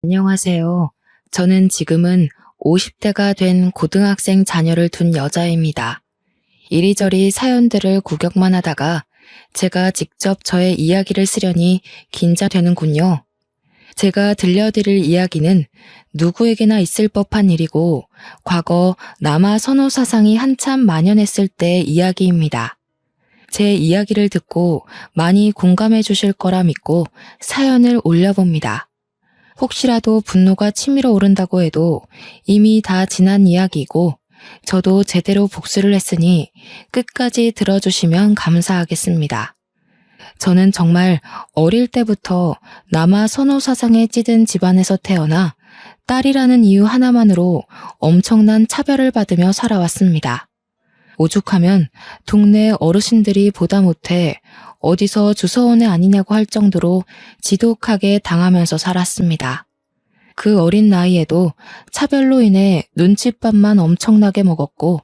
안녕하세요. 저는 지금은 50대가 된 고등학생 자녀를 둔 여자입니다. 이리저리 사연들을 구경만 하다가 제가 직접 저의 이야기를 쓰려니 긴장되는군요. 제가 들려드릴 이야기는 누구에게나 있을 법한 일이고 과거 남아 선호 사상이 한참 만연했을 때의 이야기입니다. 제 이야기를 듣고 많이 공감해 주실 거라 믿고 사연을 올려봅니다. 혹시라도 분노가 치밀어 오른다고 해도 이미 다 지난 이야기이고 저도 제대로 복수를 했으니 끝까지 들어주시면 감사하겠습니다. 저는 정말 어릴 때부터 남아 선호 사상에 찌든 집안에서 태어나 딸이라는 이유 하나만으로 엄청난 차별을 받으며 살아왔습니다. 오죽하면 동네 어르신들이 보다 못해 어디서 주워온 애 아니냐고 할 정도로 지독하게 당하면서 살았습니다. 그 어린 나이에도 차별로 인해 눈칫밥만 엄청나게 먹었고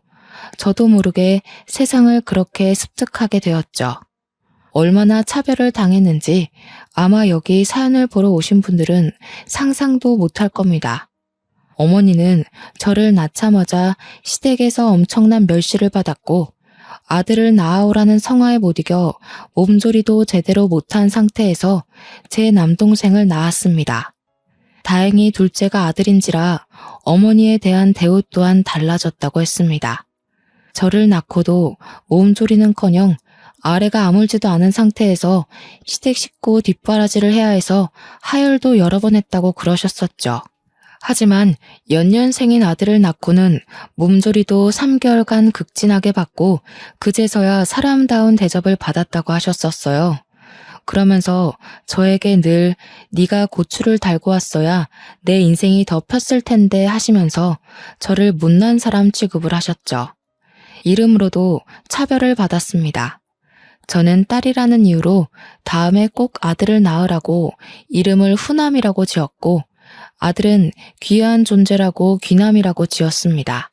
저도 모르게 세상을 그렇게 습득하게 되었죠. 얼마나 차별을 당했는지 아마 여기 사연을 보러 오신 분들은 상상도 못할 겁니다. 어머니는 저를 낳자마자 시댁에서 엄청난 멸시를 받았고 아들을 낳아오라는 성화에 못 이겨 몸조리도 제대로 못한 상태에서 제 남동생을 낳았습니다. 다행히 둘째가 아들인지라 어머니에 대한 대우 또한 달라졌다고 했습니다. 저를 낳고도 몸조리는커녕 아래가 아물지도 않은 상태에서 시댁 식구 뒷바라지를 해야 해서 하혈도 여러 번 했다고 그러셨었죠. 하지만 연년생인 아들을 낳고는 몸조리도 3개월간 극진하게 받고 그제서야 사람다운 대접을 받았다고 하셨었어요. 그러면서 저에게 늘 네가 고추를 달고 왔어야 내 인생이 더 폈을 텐데 하시면서 저를 못난 사람 취급을 하셨죠. 이름으로도 차별을 받았습니다. 저는 딸이라는 이유로 다음에 꼭 아들을 낳으라고 이름을 후남이라고 지었고 아들은 귀한 존재라고 귀남이라고 지었습니다.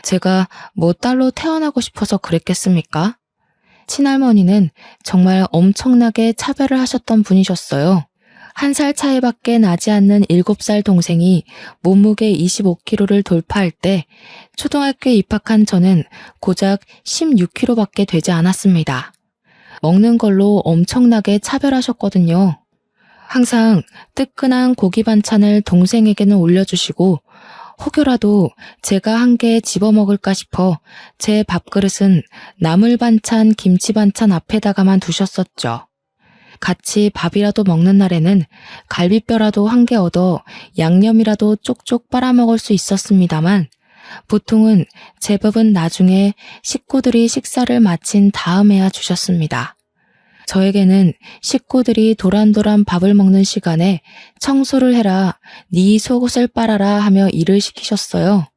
제가 뭐 딸로 태어나고 싶어서 그랬겠습니까? 친할머니는 정말 엄청나게 차별을 하셨던 분이셨어요. 1살 차이밖에 나지 않는 7살 동생이 몸무게 25kg를 돌파할 때 초등학교에 입학한 저는 고작 16kg밖에 되지 않았습니다. 먹는 걸로 엄청나게 차별하셨거든요. 항상 뜨끈한 고기 반찬을 동생에게는 올려주시고 혹여라도 제가 한 개 집어먹을까 싶어 제 밥그릇은 나물 반찬, 김치 반찬 앞에다가만 두셨었죠. 같이 밥이라도 먹는 날에는 갈비뼈라도 한 개 얻어 양념이라도 쪽쪽 빨아먹을 수 있었습니다만 보통은 제법은 나중에 식구들이 식사를 마친 다음에야 주셨습니다. 저에게는 식구들이 도란도란 밥을 먹는 시간에 청소를 해라, 네 속옷을 빨아라 하며 일을 시키셨어요.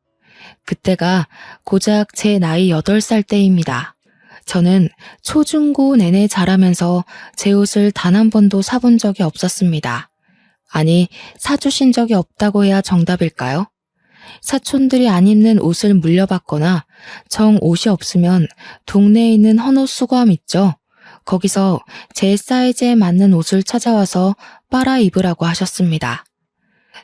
그때가 고작 제 나이 8살 때입니다. 저는 초중고 내내 자라면서 제 옷을 단 한 번도 사본 적이 없었습니다. 아니, 사주신 적이 없다고 해야 정답일까요? 사촌들이 안 입는 옷을 물려받거나 정 옷이 없으면 동네에 있는 헌옷 수거함 있죠? 거기서 제 사이즈에 맞는 옷을 찾아와서 빨아 입으라고 하셨습니다.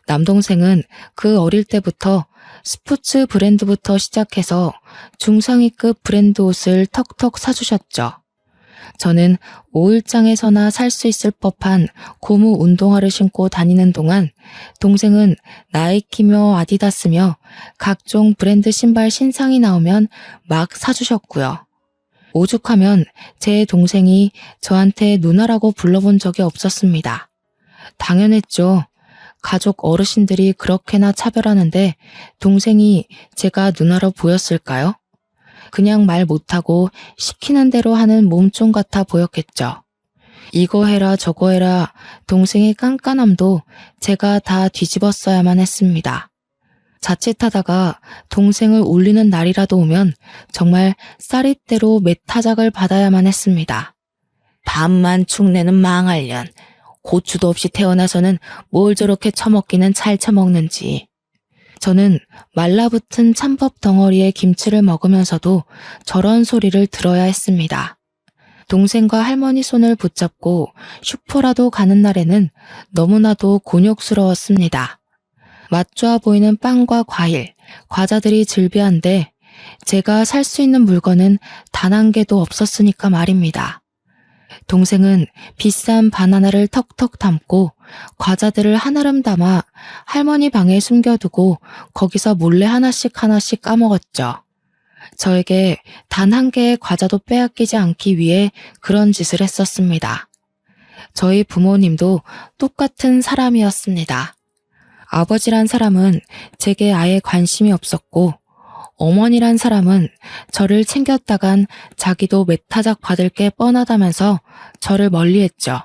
남동생은 그 어릴 때부터 스포츠 브랜드부터 시작해서 중상위급 브랜드 옷을 턱턱 사주셨죠. 저는 5일장에서나 살 수 있을 법한 고무 운동화를 신고 다니는 동안 동생은 나이키며 아디다스며 각종 브랜드 신발 신상이 나오면 막 사주셨고요. 오죽하면 제 동생이 저한테 누나라고 불러본 적이 없었습니다. 당연했죠. 가족 어르신들이 그렇게나 차별하는데 동생이 제가 누나로 보였을까요? 그냥 말 못하고 시키는 대로 하는 몸종 같아 보였겠죠. 이거 해라 저거 해라 동생의 깐깐함도 제가 다 뒤집었어야만 했습니다. 자칫하다가 동생을 울리는 날이라도 오면 정말 쌀이대로 맷타작을 받아야만 했습니다. 밥만 축내는 망할년. 고추도 없이 태어나서는 뭘 저렇게 처먹기는 잘 처먹는지. 저는 말라붙은 찬밥 덩어리에 김치를 먹으면서도 저런 소리를 들어야 했습니다. 동생과 할머니 손을 붙잡고 슈퍼라도 가는 날에는 너무나도 곤욕스러웠습니다. 맛 좋아 보이는 빵과 과일, 과자들이 즐비한데 제가 살 수 있는 물건은 단 한 개도 없었으니까 말입니다. 동생은 비싼 바나나를 턱턱 담고 과자들을 한아름 담아 할머니 방에 숨겨두고 거기서 몰래 하나씩 까먹었죠. 저에게 단 한 개의 과자도 빼앗기지 않기 위해 그런 짓을 했었습니다. 저희 부모님도 똑같은 사람이었습니다. 아버지란 사람은 제게 아예 관심이 없었고 어머니란 사람은 저를 챙겼다간 자기도 매타작 받을 게 뻔하다면서 저를 멀리했죠.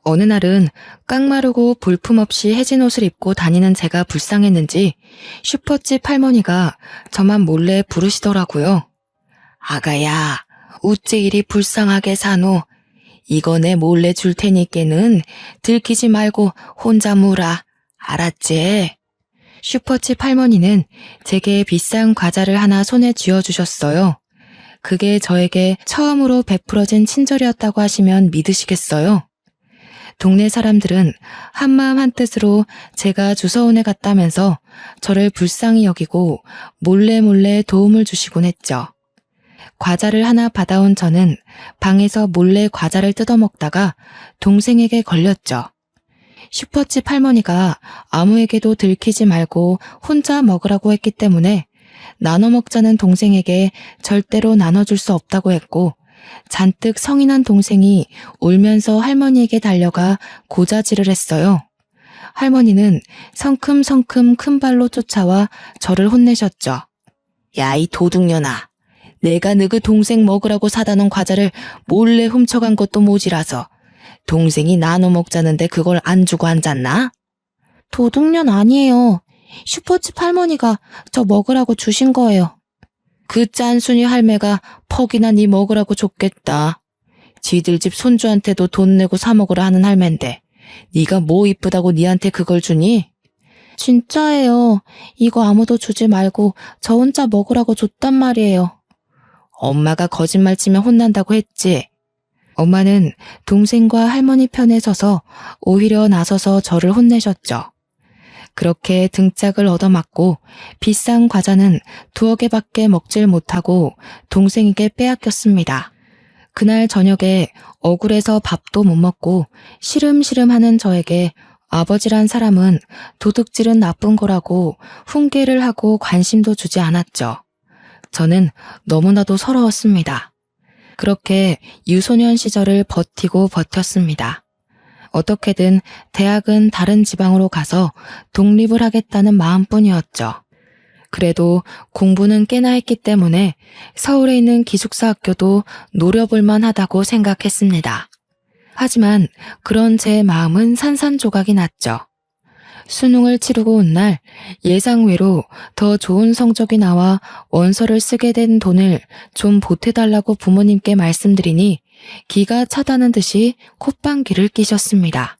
어느 날은 깡마르고 볼품없이 해진 옷을 입고 다니는 제가 불쌍했는지 슈퍼집 할머니가 저만 몰래 부르시더라고요. 아가야, 우째 이리 불쌍하게 사노. 이거 내 몰래 줄 테니께는 들키지 말고 혼자 무라. 알았지? 슈퍼집 할머니는 제게 비싼 과자를 하나 손에 쥐어주셨어요. 그게 저에게 처음으로 베풀어진 친절이었다고 하시면 믿으시겠어요? 동네 사람들은 한마음 한뜻으로 제가 주서원에 갔다면서 저를 불쌍히 여기고 몰래 도움을 주시곤 했죠. 과자를 하나 받아온 저는 방에서 몰래 과자를 뜯어먹다가 동생에게 걸렸죠. 슈퍼집 할머니가 아무에게도 들키지 말고 혼자 먹으라고 했기 때문에 나눠 먹자는 동생에게 절대로 나눠줄 수 없다고 했고 잔뜩 성이 난 동생이 울면서 할머니에게 달려가 고자질을 했어요. 할머니는 성큼성큼 큰 발로 쫓아와 저를 혼내셨죠. 야, 이 도둑년아. 내가 너그 동생 먹으라고 사다 놓은 과자를 몰래 훔쳐간 것도 모자라서 동생이 나눠 먹자는데 그걸 안 주고 앉았나? 도둑년 아니에요. 슈퍼집 할머니가 저 먹으라고 주신 거예요. 그 짠순이 할매가 퍽이나 네 먹으라고 줬겠다. 지들 집 손주한테도 돈 내고 사 먹으라 하는 할매인데 네가 뭐 이쁘다고 니한테 그걸 주니? 진짜예요. 이거 아무도 주지 말고 저 혼자 먹으라고 줬단 말이에요. 엄마가 거짓말 치면 혼난다고 했지? 엄마는 동생과 할머니 편에 서서 오히려 나서서 저를 혼내셨죠. 그렇게 등짝을 얻어맞고 비싼 과자는 2개밖에 먹질 못하고 동생에게 빼앗겼습니다. 그날 저녁에 억울해서 밥도 못 먹고 시름시름하는 저에게 아버지란 사람은 도둑질은 나쁜 거라고 훈계를 하고 관심도 주지 않았죠. 저는 너무나도 서러웠습니다. 그렇게 유소년 시절을 버텼습니다. 어떻게든 대학은 다른 지방으로 가서 독립을 하겠다는 마음뿐이었죠. 그래도 공부는 꽤나 했기 때문에 서울에 있는 기숙사 학교도 노려볼 만하다고 생각했습니다. 하지만 그런 제 마음은 산산조각이 났죠. 수능을 치르고 온 날 예상외로 더 좋은 성적이 나와 원서를 쓰게 된 돈을 좀 보태달라고 부모님께 말씀드리니 기가 차다는 듯이 콧방귀를 끼셨습니다.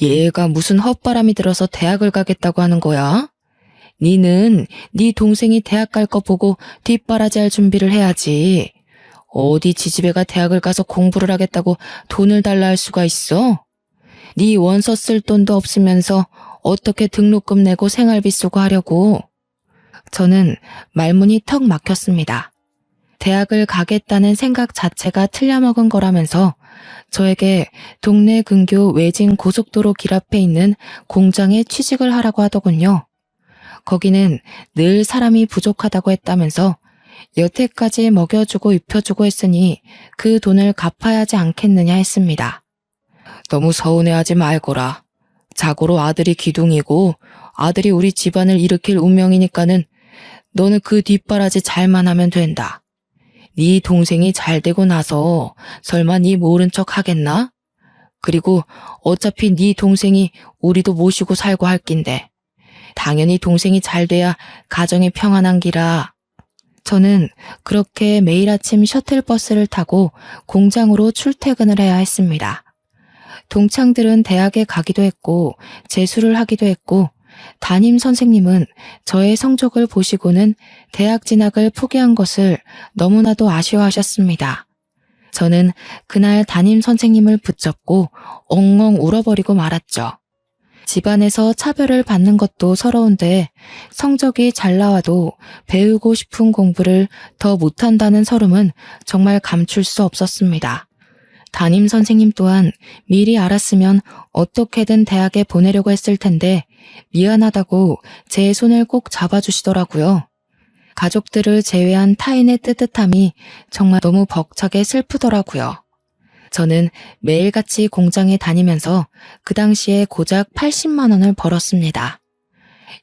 얘가 무슨 헛바람이 들어서 대학을 가겠다고 하는 거야? 니는 네 동생이 대학 갈 거 보고 뒷바라지할 준비를 해야지. 어디 지지배가 대학을 가서 공부를 하겠다고 돈을 달라 할 수가 있어? 네 원서 쓸 돈도 없으면서 어떻게 등록금 내고 생활비 쓰고 하려고. 저는 말문이 턱 막혔습니다. 대학을 가겠다는 생각 자체가 틀려먹은 거라면서 저에게 동네 근교 외진 고속도로 길 앞에 있는 공장에 취직을 하라고 하더군요. 거기는 늘 사람이 부족하다고 했다면서 여태까지 먹여주고 입혀주고 했으니 그 돈을 갚아야 하지 않겠느냐 했습니다. 너무 서운해하지 말거라. 자고로 아들이 기둥이고 아들이 우리 집안을 일으킬 운명이니까는 너는 그 뒷바라지 잘만 하면 된다. 네 동생이 잘 되고 나서 설마 네 모른 척 하겠나? 그리고 어차피 네 동생이 우리도 모시고 살고 할 낀데 당연히 동생이 잘 돼야 가정이 평안한 기라. 저는 그렇게 매일 아침 셔틀버스를 타고 공장으로 출퇴근을 해야 했습니다. 동창들은 대학에 가기도 했고 재수를 하기도 했고 담임 선생님은 저의 성적을 보시고는 대학 진학을 포기한 것을 너무나도 아쉬워하셨습니다. 저는 그날 담임 선생님을 붙잡고 엉엉 울어버리고 말았죠. 집안에서 차별을 받는 것도 서러운데 성적이 잘 나와도 배우고 싶은 공부를 더 못한다는 서름은 정말 감출 수 없었습니다. 담임 선생님 또한 미리 알았으면 어떻게든 대학에 보내려고 했을 텐데 미안하다고 제 손을 꼭 잡아주시더라고요. 가족들을 제외한 타인의 뜨뜻함이 정말 너무 벅차게 슬프더라고요. 저는 매일같이 공장에 다니면서 그 당시에 고작 80만 원을 벌었습니다.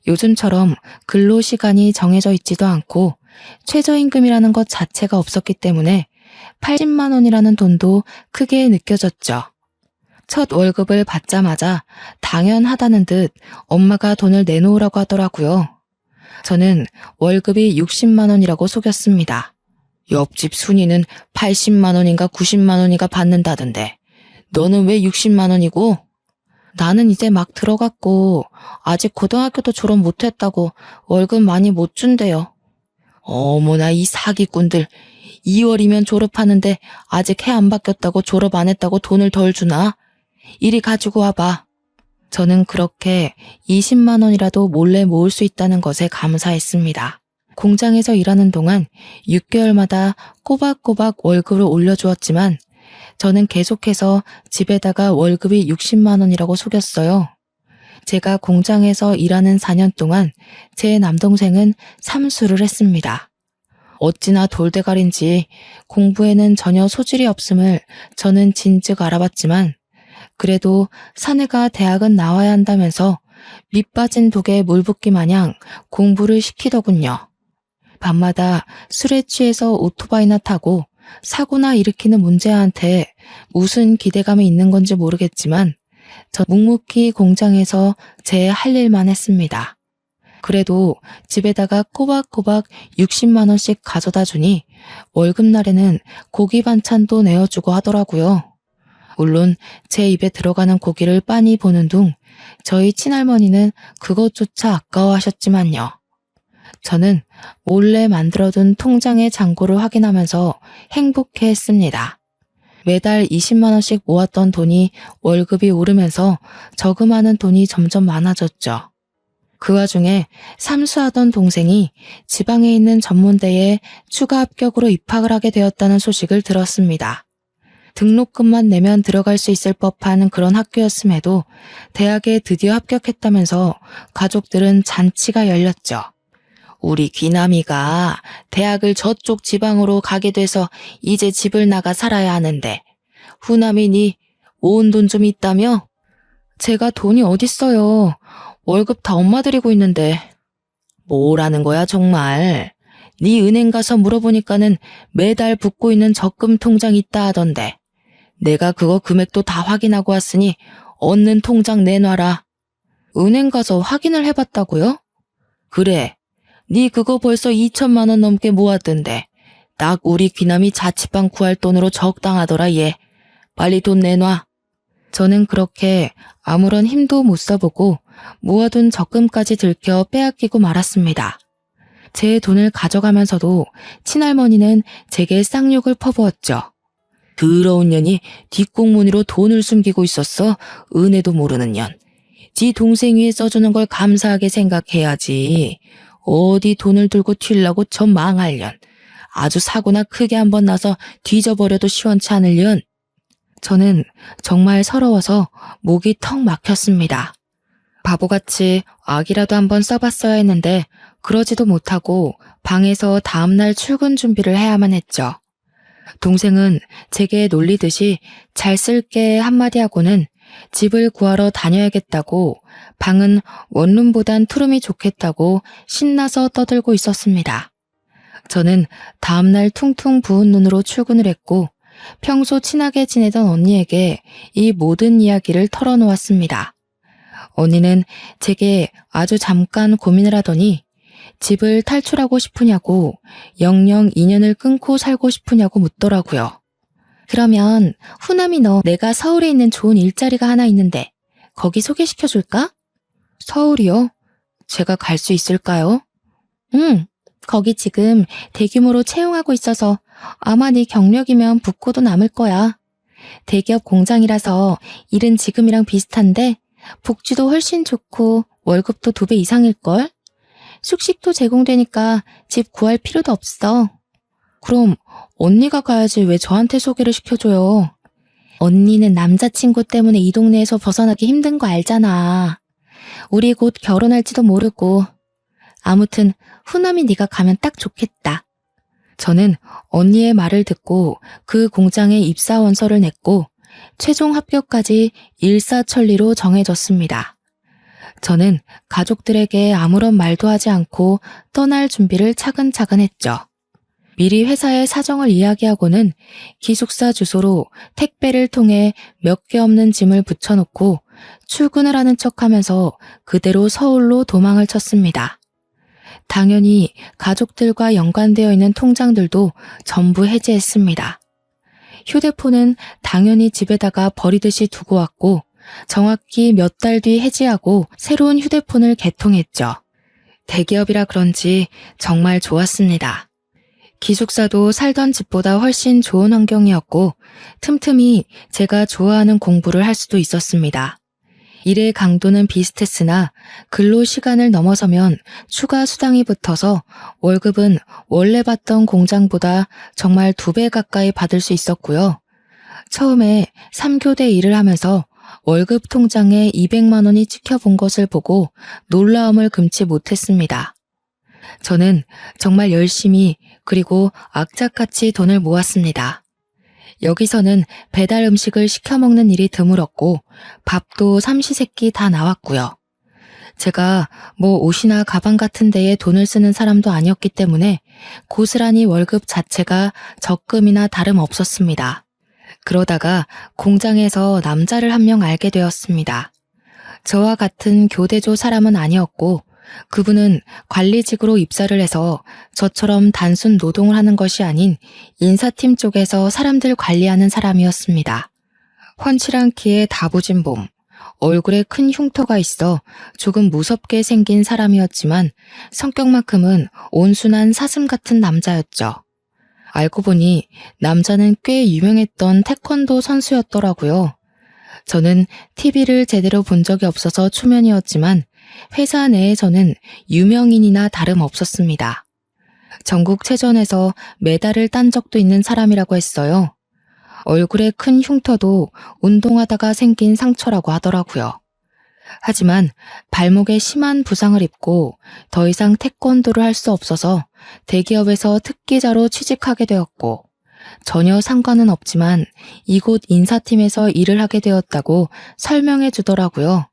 요즘처럼 근로시간이 정해져 있지도 않고 최저임금이라는 것 자체가 없었기 때문에 80만 원이라는 돈도 크게 느껴졌죠. 첫 월급을 받자마자 당연하다는 듯 엄마가 돈을 내놓으라고 하더라고요. 저는 월급이 60만 원이라고 속였습니다. 옆집 순이는 80만 원인가 90만 원인가 받는다던데 너는 왜 60만 원이고? 나는 이제 막 들어갔고 아직 고등학교도 졸업 못했다고 월급 많이 못 준대요. 어머나 이 사기꾼들 2월이면 졸업하는데 아직 해 안 바뀌었다고 졸업 안 했다고 돈을 덜 주나? 이리 가지고 와봐. 저는 그렇게 20만 원이라도 몰래 모을 수 있다는 것에 감사했습니다. 공장에서 일하는 동안 6개월마다 꼬박꼬박 월급을 올려주었지만 저는 계속해서 집에다가 월급이 60만 원이라고 속였어요. 제가 공장에서 일하는 4년 동안 제 남동생은 삼수를 했습니다. 어찌나 돌대가리인지 공부에는 전혀 소질이 없음을 저는 진즉 알아봤지만 그래도 사내가 대학은 나와야 한다면서 밑 빠진 독에 물 붓기 마냥 공부를 시키더군요. 밤마다 술에 취해서 오토바이나 타고 사고나 일으키는 문제아한테 무슨 기대감이 있는 건지 모르겠지만 저 묵묵히 공장에서 제 할 일만 했습니다. 그래도 집에다가 꼬박꼬박 60만 원씩 가져다 주니 월급날에는 고기 반찬도 내어주고 하더라고요. 물론 제 입에 들어가는 고기를 빤히 보는 둥 저희 친할머니는 그것조차 아까워하셨지만요. 저는 몰래 만들어둔 통장의 잔고를 확인하면서 행복해했습니다. 매달 20만 원씩 모았던 돈이 월급이 오르면서 저금하는 돈이 점점 많아졌죠. 그 와중에 삼수하던 동생이 지방에 있는 전문대에 추가 합격으로 입학을 하게 되었다는 소식을 들었습니다. 등록금만 내면 들어갈 수 있을 법한 그런 학교였음에도 대학에 드디어 합격했다면서 가족들은 잔치가 열렸죠. 우리 귀남이가 대학을 저쪽 지방으로 가게 돼서 이제 집을 나가 살아야 하는데 후남이 니 모은 돈 좀 있다며? 제가 돈이 어딨어요. 월급 다 엄마 드리고 있는데. 뭐라는 거야 정말. 네 은행 가서 물어보니까는 매달 붓고 있는 적금 통장 있다 하던데. 내가 그거 금액도 다 확인하고 왔으니 얻는 통장 내놔라. 은행 가서 확인을 해봤다고요? 그래. 네 그거 벌써 2천만 원 넘게 모았던데. 딱 우리 귀남이 자취방 구할 돈으로 적당하더라 얘. 빨리 돈 내놔. 저는 그렇게 아무런 힘도 못 써보고 모아둔 적금까지 들켜 빼앗기고 말았습니다. 제 돈을 가져가면서도 친할머니는 제게 쌍욕을 퍼부었죠. 더러운 년이 뒷공무니로 돈을 숨기고 있었어. 은혜도 모르는 년. 지 동생 위에 써주는 걸 감사하게 생각해야지. 어디 돈을 들고 튀려고 저 망할 년. 아주 사고나 크게 한번 나서 뒤져버려도 시원치 않을 년. 저는 정말 서러워서 목이 턱 막혔습니다. 바보같이 악이라도 한번 써봤어야 했는데 그러지도 못하고 방에서 다음날 출근 준비를 해야만 했죠. 동생은 제게 놀리듯이 잘 쓸게 한마디 하고는 집을 구하러 다녀야겠다고 방은 원룸보단 투룸이 좋겠다고 신나서 떠들고 있었습니다. 저는 다음날 퉁퉁 부은 눈으로 출근을 했고 평소 친하게 지내던 언니에게 이 모든 이야기를 털어놓았습니다. 언니는 제게 아주 잠깐 고민을 하더니 집을 탈출하고 싶으냐고 영영 인연을 끊고 살고 싶으냐고 묻더라고요. 그러면 후남이 너 내가 서울에 있는 좋은 일자리가 하나 있는데 거기 소개시켜줄까? 서울이요? 제가 갈 수 있을까요? 응, 거기 지금 대규모로 채용하고 있어서 아마 네 경력이면 붙고도 남을 거야. 대기업 공장이라서 일은 지금이랑 비슷한데 복지도 훨씬 좋고 월급도 2배 이상일걸? 숙식도 제공되니까 집 구할 필요도 없어. 그럼 언니가 가야지 왜 저한테 소개를 시켜줘요? 언니는 남자친구 때문에 이 동네에서 벗어나기 힘든 거 알잖아. 우리 곧 결혼할지도 모르고. 아무튼 후남이 네가 가면 딱 좋겠다. 저는 언니의 말을 듣고 그 공장에 입사 원서를 냈고 최종 합격까지 일사천리로 정해졌습니다. 저는 가족들에게 아무런 말도 하지 않고 떠날 준비를 차근차근 했죠. 미리 회사의 사정을 이야기하고는 기숙사 주소로 택배를 통해 몇 개 없는 짐을 붙여놓고 출근을 하는 척하면서 그대로 서울로 도망을 쳤습니다. 당연히 가족들과 연관되어 있는 통장들도 전부 해지했습니다. 휴대폰은 당연히 집에다가 버리듯이 두고 왔고 정확히 몇 달 뒤 해지하고 새로운 휴대폰을 개통했죠. 대기업이라 그런지 정말 좋았습니다. 기숙사도 살던 집보다 훨씬 좋은 환경이었고 틈틈이 제가 좋아하는 공부를 할 수도 있었습니다. 일의 강도는 비슷했으나 근로 시간을 넘어서면 추가 수당이 붙어서 월급은 원래 받던 공장보다 정말 2배 가까이 받을 수 있었고요. 처음에 3교대 일을 하면서 월급 통장에 200만 원이 찍혀본 것을 보고 놀라움을 금치 못했습니다. 저는 정말 열심히 그리고 악착같이 돈을 모았습니다. 여기서는 배달 음식을 시켜 먹는 일이 드물었고 밥도 삼시세끼 다 나왔고요. 제가 뭐 옷이나 가방 같은 데에 돈을 쓰는 사람도 아니었기 때문에 고스란히 월급 자체가 적금이나 다름없었습니다. 그러다가 공장에서 남자를 한 명 알게 되었습니다. 저와 같은 교대조 사람은 아니었고 그분은 관리직으로 입사를 해서 저처럼 단순 노동을 하는 것이 아닌 인사팀 쪽에서 사람들 관리하는 사람이었습니다. 훤칠한 키에 다부진 몸, 얼굴에 큰 흉터가 있어 조금 무섭게 생긴 사람이었지만 성격만큼은 온순한 사슴 같은 남자였죠. 알고 보니 남자는 꽤 유명했던 태권도 선수였더라고요. 저는 TV를 제대로 본 적이 없어서 초면이었지만 회사 내에서는 유명인이나 다름없었습니다. 전국체전에서 메달을 딴 적도 있는 사람이라고 했어요. 얼굴에 큰 흉터도 운동하다가 생긴 상처라고 하더라고요. 하지만 발목에 심한 부상을 입고 더 이상 태권도를 할 수 없어서 대기업에서 특기자로 취직하게 되었고 전혀 상관은 없지만 이곳 인사팀에서 일을 하게 되었다고 설명해 주더라고요.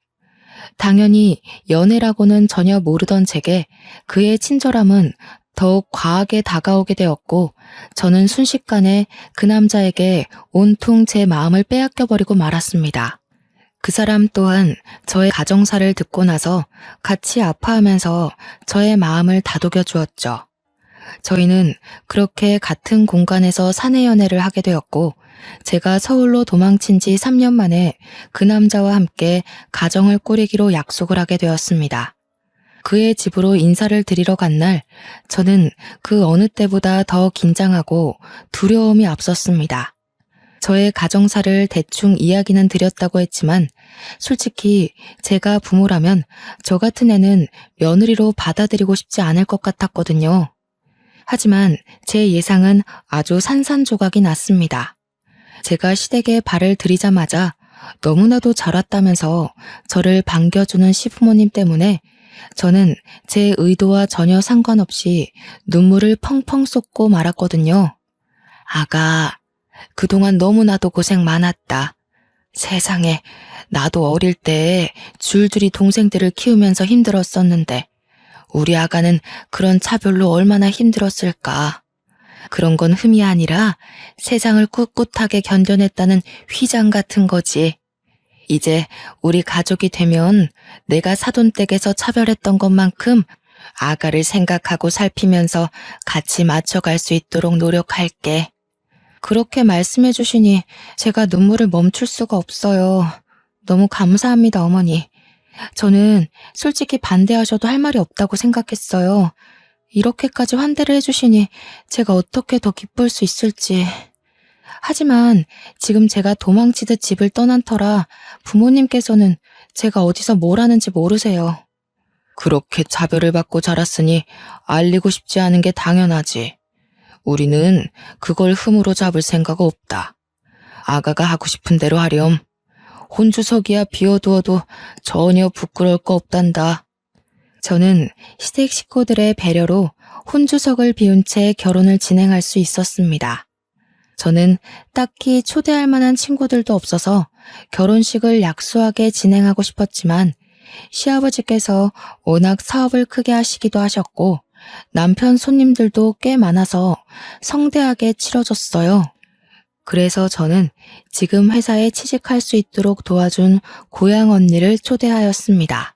당연히 연애라고는 전혀 모르던 제게 그의 친절함은 더욱 과하게 다가오게 되었고 저는 순식간에 그 남자에게 온통 제 마음을 빼앗겨버리고 말았습니다. 그 사람 또한 저의 가정사를 듣고 나서 같이 아파하면서 저의 마음을 다독여 주었죠. 저희는 그렇게 같은 공간에서 사내 연애를 하게 되었고 제가 서울로 도망친 지 3년 만에 그 남자와 함께 가정을 꾸리기로 약속을 하게 되었습니다. 그의 집으로 인사를 드리러 간 날 저는 그 어느 때보다 더 긴장하고 두려움이 앞섰습니다. 저의 가정사를 대충 이야기는 드렸다고 했지만 솔직히 제가 부모라면 저 같은 애는 며느리로 받아들이고 싶지 않을 것 같았거든요. 하지만 제 예상은 아주 산산조각이 났습니다. 제가 시댁에 발을 들이자마자 너무나도 잘 왔다면서 저를 반겨주는 시부모님 때문에 저는 제 의도와 전혀 상관없이 눈물을 펑펑 쏟고 말았거든요. 아가, 그동안 너무나도 고생 많았다. 세상에, 나도 어릴 때 줄줄이 동생들을 키우면서 힘들었었는데 우리 아가는 그런 차별로 얼마나 힘들었을까. 그런 건 흠이 아니라 세상을 꿋꿋하게 견뎌냈다는 휘장 같은 거지. 이제 우리 가족이 되면 내가 사돈댁에서 차별했던 것만큼 아가를 생각하고 살피면서 같이 맞춰갈 수 있도록 노력할게. 그렇게 말씀해 주시니 제가 눈물을 멈출 수가 없어요. 너무 감사합니다, 어머니. 저는 솔직히 반대하셔도 할 말이 없다고 생각했어요. 이렇게까지 환대를 해주시니 제가 어떻게 더 기쁠 수 있을지. 하지만 지금 제가 도망치듯 집을 떠난 터라 부모님께서는 제가 어디서 뭘 하는지 모르세요. 그렇게 차별을 받고 자랐으니 알리고 싶지 않은 게 당연하지. 우리는 그걸 흠으로 잡을 생각 없다. 아가가 하고 싶은 대로 하렴. 혼주석이야 비워두어도 전혀 부끄러울 거 없단다. 저는 시댁 식구들의 배려로 혼주석을 비운 채 결혼을 진행할 수 있었습니다. 저는 딱히 초대할 만한 친구들도 없어서 결혼식을 약소하게 진행하고 싶었지만 시아버지께서 워낙 사업을 크게 하시기도 하셨고 남편 손님들도 꽤 많아서 성대하게 치러졌어요. 그래서 저는 지금 회사에 취직할 수 있도록 도와준 고향 언니를 초대하였습니다.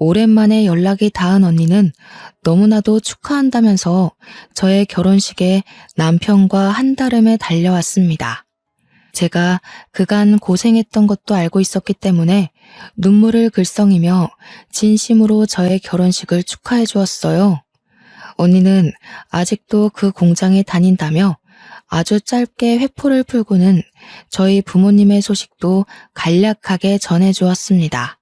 오랜만에 연락이 닿은 언니는 너무나도 축하한다면서 저의 결혼식에 남편과 한달음에 달려왔습니다. 제가 그간 고생했던 것도 알고 있었기 때문에 눈물을 글썽이며 진심으로 저의 결혼식을 축하해 주었어요. 언니는 아직도 그 공장에 다닌다며 아주 짧게 회포를 풀고는 저희 부모님의 소식도 간략하게 전해 주었습니다.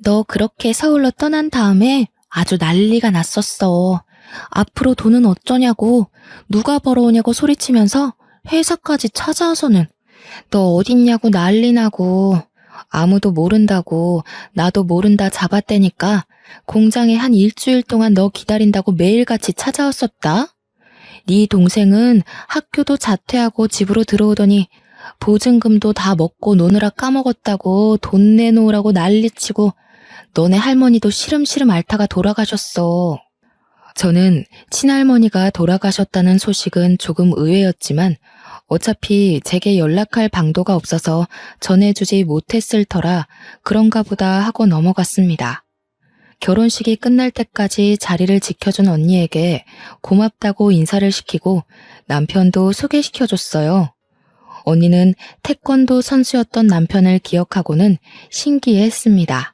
너 그렇게 서울로 떠난 다음에 아주 난리가 났었어. 앞으로 돈은 어쩌냐고, 누가 벌어오냐고 소리치면서 회사까지 찾아와서는 너 어딨냐고 난리 나고 아무도 모른다고 나도 모른다 잡았대니까 공장에 한 일주일 동안 너 기다린다고 매일같이 찾아왔었다. 네 동생은 학교도 자퇴하고 집으로 들어오더니 보증금도 다 먹고 노느라 까먹었다고 돈 내놓으라고 난리치고 너네 할머니도 시름시름 앓다가 돌아가셨어. 저는 친할머니가 돌아가셨다는 소식은 조금 의외였지만 어차피 제게 연락할 방도가 없어서 전해주지 못했을 터라 그런가 보다 하고 넘어갔습니다. 결혼식이 끝날 때까지 자리를 지켜준 언니에게 고맙다고 인사를 시키고 남편도 소개시켜줬어요. 언니는 태권도 선수였던 남편을 기억하고는 신기해했습니다.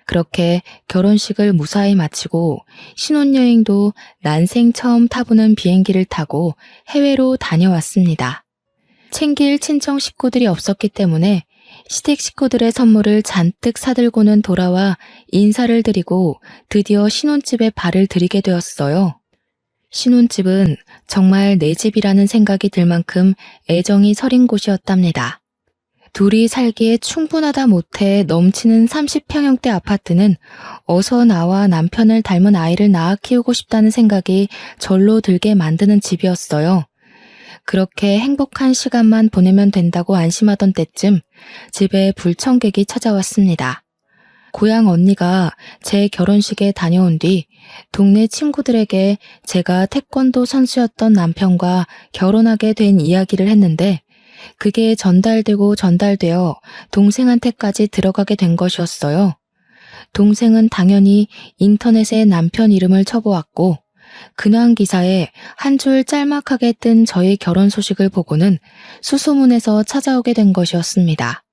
그렇게 결혼식을 무사히 마치고 신혼여행도 난생 처음 타보는 비행기를 타고 해외로 다녀왔습니다. 챙길 친정 식구들이 없었기 때문에 시댁 식구들의 선물을 잔뜩 사들고는 돌아와 인사를 드리고 드디어 신혼집에 발을 들이게 되었어요. 신혼집은 정말 내 집이라는 생각이 들 만큼 애정이 서린 곳이었답니다. 둘이 살기에 충분하다 못해 넘치는 30평형대 아파트는 어서 나와 남편을 닮은 아이를 낳아 키우고 싶다는 생각이 절로 들게 만드는 집이었어요. 그렇게 행복한 시간만 보내면 된다고 안심하던 때쯤 집에 불청객이 찾아왔습니다. 고향 언니가 제 결혼식에 다녀온 뒤 동네 친구들에게 제가 태권도 선수였던 남편과 결혼하게 된 이야기를 했는데 그게 전달되어 동생한테까지 들어가게 된 것이었어요. 동생은 당연히 인터넷에 남편 이름을 쳐보았고 근황 기사에 한 줄 짤막하게 뜬 저의 결혼 소식을 보고는 수소문해서 찾아오게 된 것이었습니다.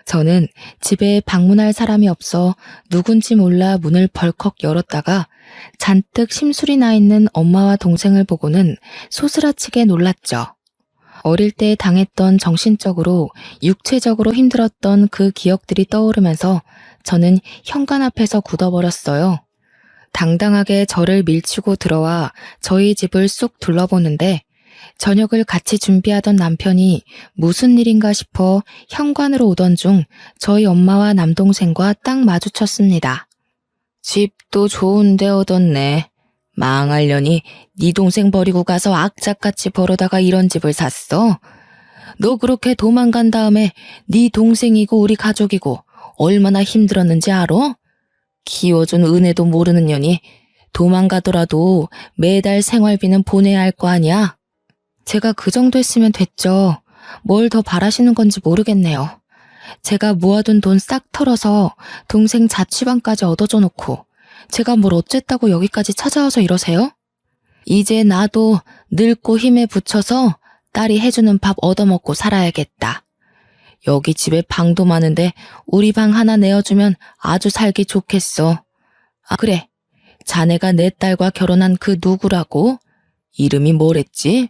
저는 집에 방문할 사람이 없어 누군지 몰라 문을 벌컥 열었다가 잔뜩 심술이 나 있는 엄마와 동생을 보고는 소스라치게 놀랐죠. 어릴 때 당했던 정신적으로 육체적으로 힘들었던 그 기억들이 떠오르면서 저는 현관 앞에서 굳어버렸어요. 당당하게 저를 밀치고 들어와 저희 집을 쑥 둘러보는데 저녁을 같이 준비하던 남편이 무슨 일인가 싶어 현관으로 오던 중 저희 엄마와 남동생과 딱 마주쳤습니다. 집도 좋은데 얻었네. 망하려니 네 동생 버리고 가서 악착같이 벌어다가 이런 집을 샀어? 너 그렇게 도망간 다음에 네 동생이고 우리 가족이고 얼마나 힘들었는지 알아? 키워준 은혜도 모르는 년이 도망가더라도 매달 생활비는 보내야 할 거 아니야? 제가 그 정도 했으면 됐죠. 뭘 더 바라시는 건지 모르겠네요. 제가 모아둔 돈 싹 털어서 동생 자취방까지 얻어줘 놓고 제가 뭘 어쨌다고 여기까지 찾아와서 이러세요? 이제 나도 늙고 힘에 부쳐서 딸이 해주는 밥 얻어먹고 살아야겠다. 여기 집에 방도 많은데 우리 방 하나 내어주면 아주 살기 좋겠어. 아 그래, 자네가 내 딸과 결혼한 그 누구라고? 이름이 뭐랬지?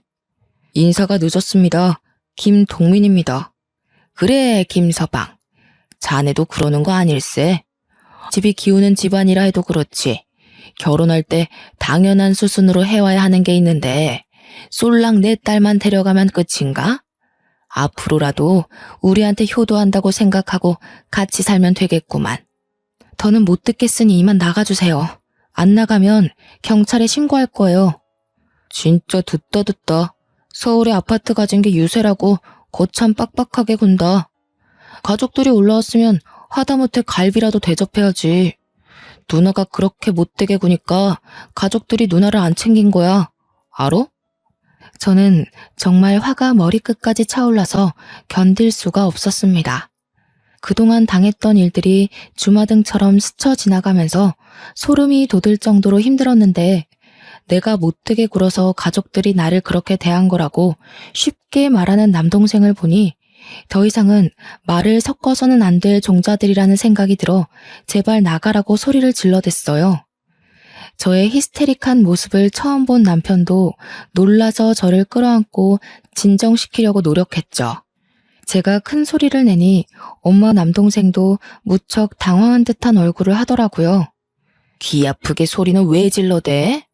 인사가 늦었습니다. 김동민입니다. 그래, 김서방. 자네도 그러는 거 아닐세? 집이 기우는 집안이라 해도 그렇지. 결혼할 때 당연한 수순으로 해와야 하는 게 있는데 쏠랑 내 딸만 데려가면 끝인가? 앞으로라도 우리한테 효도한다고 생각하고 같이 살면 되겠구만. 더는 못 듣겠으니 이만 나가주세요. 안 나가면 경찰에 신고할 거예요. 진짜 듣다. 서울에 아파트 가진 게 유세라고 거참 빡빡하게 군다. 가족들이 올라왔으면 하다못해 갈비라도 대접해야지. 누나가 그렇게 못되게 구니까 가족들이 누나를 안 챙긴 거야. 알어? 저는 정말 화가 머리끝까지 차올라서 견딜 수가 없었습니다. 그동안 당했던 일들이 주마등처럼 스쳐 지나가면서 소름이 돋을 정도로 힘들었는데 내가 못되게 굴어서 가족들이 나를 그렇게 대한 거라고 쉽게 말하는 남동생을 보니 더 이상은 말을 섞어서는 안 될 종자들이라는 생각이 들어 제발 나가라고 소리를 질러댔어요. 저의 히스테릭한 모습을 처음 본 남편도 놀라서 저를 끌어안고 진정시키려고 노력했죠. 제가 큰 소리를 내니 엄마 남동생도 무척 당황한 듯한 얼굴을 하더라고요. 귀 아프게 소리는 왜 질러대?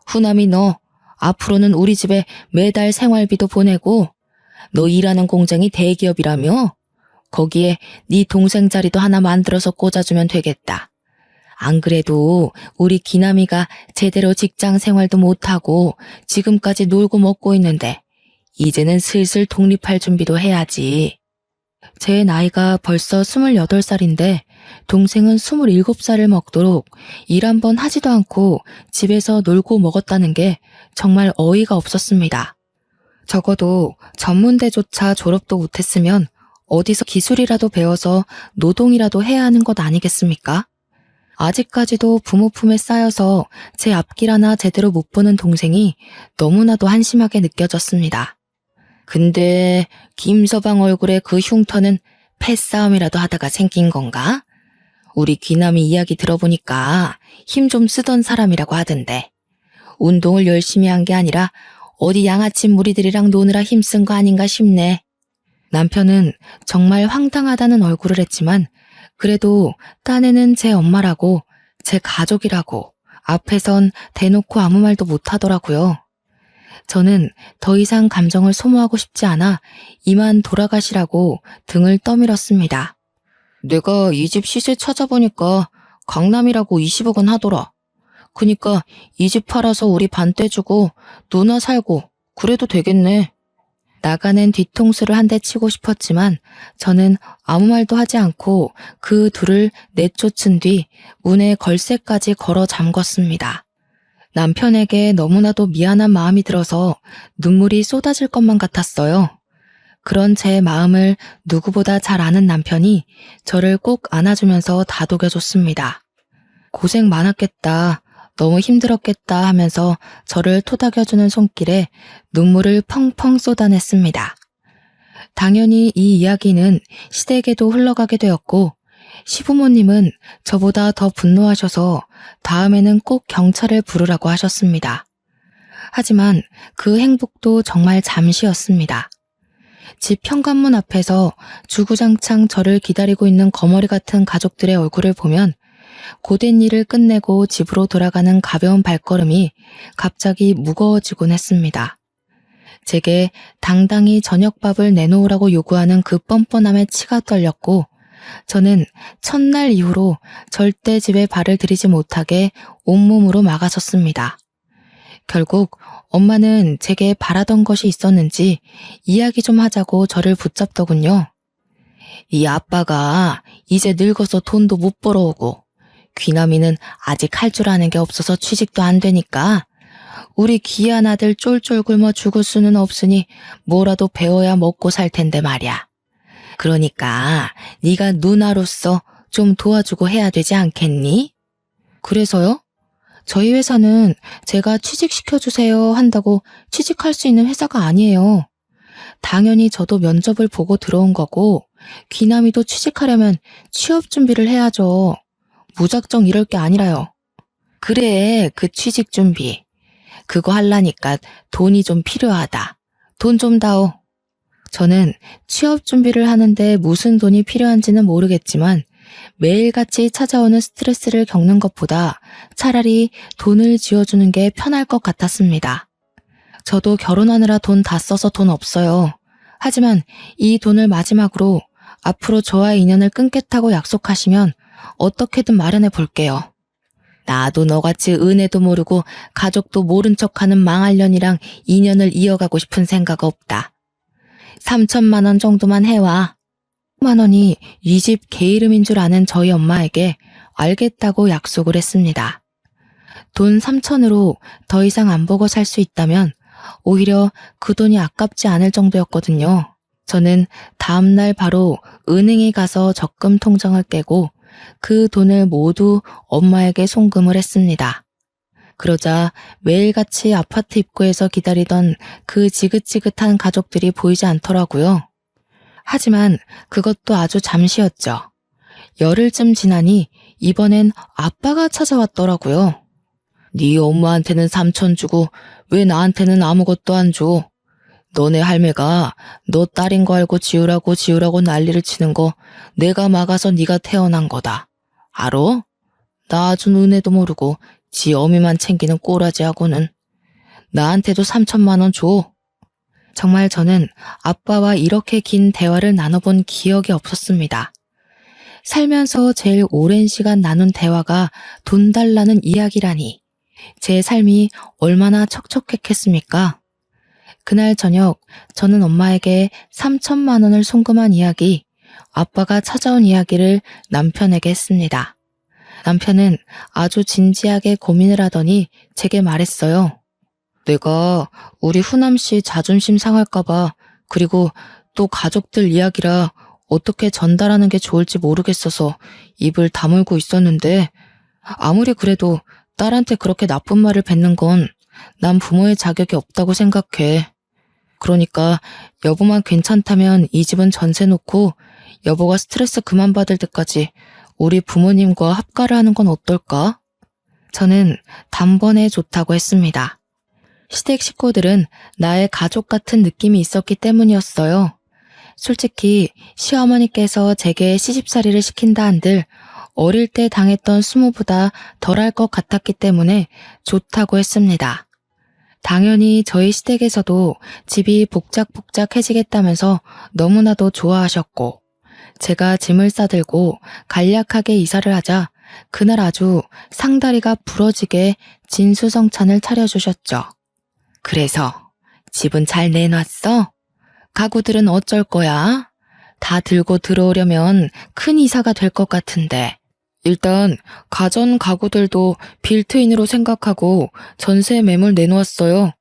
후남이 너 앞으로는 우리 집에 매달 생활비도 보내고 너 일하는 공장이 대기업이라며? 거기에 네 동생 자리도 하나 만들어서 꽂아주면 되겠다. 안 그래도 우리 기남이가 제대로 직장 생활도 못하고 지금까지 놀고 먹고 있는데 이제는 슬슬 독립할 준비도 해야지. 제 나이가 벌써 28살인데 동생은 27살을 먹도록 일 한 번 하지도 않고 집에서 놀고 먹었다는 게 정말 어이가 없었습니다. 적어도 전문대조차 졸업도 못했으면 어디서 기술이라도 배워서 노동이라도 해야 하는 것 아니겠습니까? 아직까지도 부모 품에 쌓여서 제 앞길 하나 제대로 못 보는 동생이 너무나도 한심하게 느껴졌습니다. 근데 김서방 얼굴에 그 흉터는 패싸움이라도 하다가 생긴 건가? 우리 귀남이 이야기 들어보니까 힘 좀 쓰던 사람이라고 하던데 운동을 열심히 한 게 아니라 어디 양아치 무리들이랑 노느라 힘쓴 거 아닌가 싶네. 남편은 정말 황당하다는 얼굴을 했지만 그래도 딴에는 제 엄마라고 제 가족이라고 앞에선 대놓고 아무 말도 못하더라고요. 저는 더 이상 감정을 소모하고 싶지 않아 이만 돌아가시라고 등을 떠밀었습니다. 내가 이 집 시세 찾아보니까 강남이라고 20억 원 하더라. 그니까 이 집 팔아서 우리 반 떼주고 누나 살고 그래도 되겠네. 나가는 뒤통수를 한 대 치고 싶었지만 저는 아무 말도 하지 않고 그 둘을 내쫓은 뒤 문에 걸쇠까지 걸어 잠궜습니다. 남편에게 너무나도 미안한 마음이 들어서 눈물이 쏟아질 것만 같았어요. 그런 제 마음을 누구보다 잘 아는 남편이 저를 꼭 안아주면서 다독여줬습니다. 고생 많았겠다. 너무 힘들었겠다 하면서 저를 토닥여주는 손길에 눈물을 펑펑 쏟아냈습니다. 당연히 이 이야기는 시댁에도 흘러가게 되었고 시부모님은 저보다 더 분노하셔서 다음에는 꼭 경찰을 부르라고 하셨습니다. 하지만 그 행복도 정말 잠시였습니다. 집 현관문 앞에서 주구장창 저를 기다리고 있는 거머리 같은 가족들의 얼굴을 보면 고된 일을 끝내고 집으로 돌아가는 가벼운 발걸음이 갑자기 무거워지곤 했습니다. 제게 당당히 저녁밥을 내놓으라고 요구하는 그 뻔뻔함에 치가 떨렸고 저는 첫날 이후로 절대 집에 발을 들이지 못하게 온몸으로 막아섰습니다. 결국 엄마는 제게 바라던 것이 있었는지 이야기 좀 하자고 저를 붙잡더군요. 이 아빠가 이제 늙어서 돈도 못 벌어오고 귀남이는 아직 할 줄 아는 게 없어서 취직도 안 되니까 우리 귀한 아들 쫄쫄 굶어 죽을 수는 없으니 뭐라도 배워야 먹고 살 텐데 말이야. 그러니까 네가 누나로서 좀 도와주고 해야 되지 않겠니? 그래서요? 저희 회사는 제가 취직시켜주세요 한다고 취직할 수 있는 회사가 아니에요. 당연히 저도 면접을 보고 들어온 거고 귀남이도 취직하려면 취업 준비를 해야죠. 무작정 이럴 게 아니라요. 그래, 그 취직 준비. 그거 하려니까 돈이 좀 필요하다. 돈 좀 다오. 저는 취업 준비를 하는데 무슨 돈이 필요한지는 모르겠지만 매일같이 찾아오는 스트레스를 겪는 것보다 차라리 돈을 쥐어주는 게 편할 것 같았습니다. 저도 결혼하느라 돈 다 써서 돈 없어요. 하지만 이 돈을 마지막으로 앞으로 저와의 인연을 끊겠다고 약속하시면 어떻게든 마련해 볼게요. 나도 너같이 은혜도 모르고 가족도 모른 척하는 망할년이랑 인연을 이어가고 싶은 생각 없다. 3천만 원 정도만 해와. 1만 원이 이 집 개 이름인 줄 아는 저희 엄마에게 알겠다고 약속을 했습니다. 돈 3천으로 더 이상 안 보고 살 수 있다면 오히려 그 돈이 아깝지 않을 정도였거든요. 저는 다음날 바로 은행에 가서 적금 통장을 깨고 그 돈을 모두 엄마에게 송금을 했습니다. 그러자 매일같이 아파트 입구에서 기다리던 그 지긋지긋한 가족들이 보이지 않더라고요. 하지만 그것도 아주 잠시였죠. 열흘쯤 지나니 이번엔 아빠가 찾아왔더라고요. 네 엄마한테는 3천 주고 왜 나한테는 아무것도 안 줘? 너네 할매가 너 딸인 거 알고 지우라고 난리를 치는 거 내가 막아서 네가 태어난 거다. 알어? 나 준 은혜도 모르고 지 어미만 챙기는 꼬라지하고는. 나한테도 3천만 원 줘. 정말 저는 아빠와 이렇게 긴 대화를 나눠본 기억이 없었습니다. 살면서 제일 오랜 시간 나눈 대화가 돈 달라는 이야기라니 제 삶이 얼마나 척척했겠습니까? 그날 저녁 저는 엄마에게 3천만 원을 송금한 이야기, 아빠가 찾아온 이야기를 남편에게 했습니다. 남편은 아주 진지하게 고민을 하더니 제게 말했어요. 내가 우리 후남씨 자존심 상할까봐, 그리고 또 가족들 이야기라 어떻게 전달하는 게 좋을지 모르겠어서 입을 다물고 있었는데, 아무리 그래도 딸한테 그렇게 나쁜 말을 뱉는 건 난 부모의 자격이 없다고 생각해. 그러니까 여보만 괜찮다면 이 집은 전세 놓고 여보가 스트레스 그만 받을 때까지 우리 부모님과 합가를 하는 건 어떨까? 저는 단번에 좋다고 했습니다. 시댁 식구들은 나의 가족 같은 느낌이 있었기 때문이었어요. 솔직히 시어머니께서 제게 시집살이를 시킨다 한들 어릴 때 당했던 수모보다 덜할 것 같았기 때문에 좋다고 했습니다. 당연히 저희 시댁에서도 집이 복작복작해지겠다면서 너무나도 좋아하셨고, 제가 짐을 싸들고 간략하게 이사를 하자 그날 아주 상다리가 부러지게 진수성찬을 차려주셨죠. 그래서 집은 잘 내놨어? 가구들은 어쩔 거야? 다 들고 들어오려면 큰 이사가 될 것 같은데. 일단 가전 가구들도 빌트인으로 생각하고 전세 매물 내놓았어요.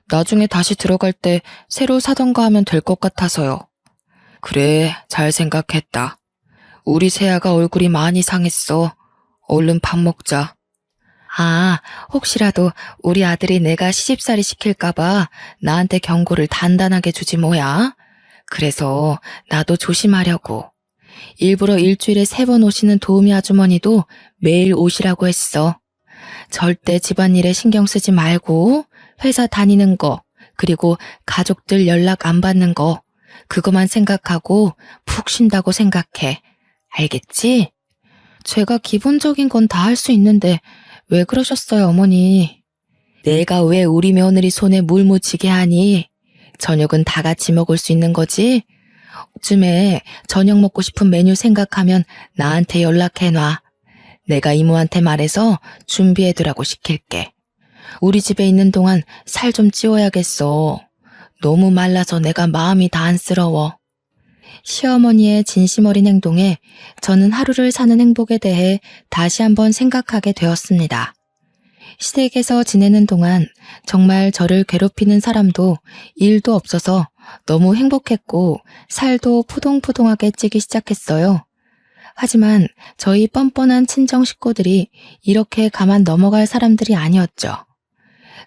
나중에 다시 들어갈 때 새로 사던가 하면 될 것 같아서요. 그래, 잘 생각했다. 우리 세아가 얼굴이 많이 상했어. 얼른 밥 먹자. 아, 혹시라도 우리 아들이 내가 시집살이 시킬까봐 나한테 경고를 단단하게 주지 뭐야. 그래서 나도 조심하려고. 일부러 일주일에 3번 오시는 도우미 아주머니도 매일 오시라고 했어. 절대 집안일에 신경 쓰지 말고 회사 다니는 거, 그리고 가족들 연락 안 받는 거, 그거만 생각하고 푹 쉰다고 생각해. 알겠지? 제가 기본적인 건 다 할 수 있는데 왜 그러셨어요, 어머니? 내가 왜 우리 며느리 손에 물 묻히게 하니? 저녁은 다 같이 먹을 수 있는 거지? 쯤에 저녁 먹고 싶은 메뉴 생각하면 나한테 연락해놔. 내가 이모한테 말해서 준비해두라고 시킬게. 우리 집에 있는 동안 살 좀 찌워야겠어. 너무 말라서 내가 마음이 다 안쓰러워. 시어머니의 진심 어린 행동에 저는 하루를 사는 행복에 대해 다시 한번 생각하게 되었습니다. 시댁에서 지내는 동안 정말 저를 괴롭히는 사람도 일도 없어서 너무 행복했고 살도 포동포동하게 찌기 시작했어요. 하지만 저희 뻔뻔한 친정 식구들이 이렇게 가만 넘어갈 사람들이 아니었죠.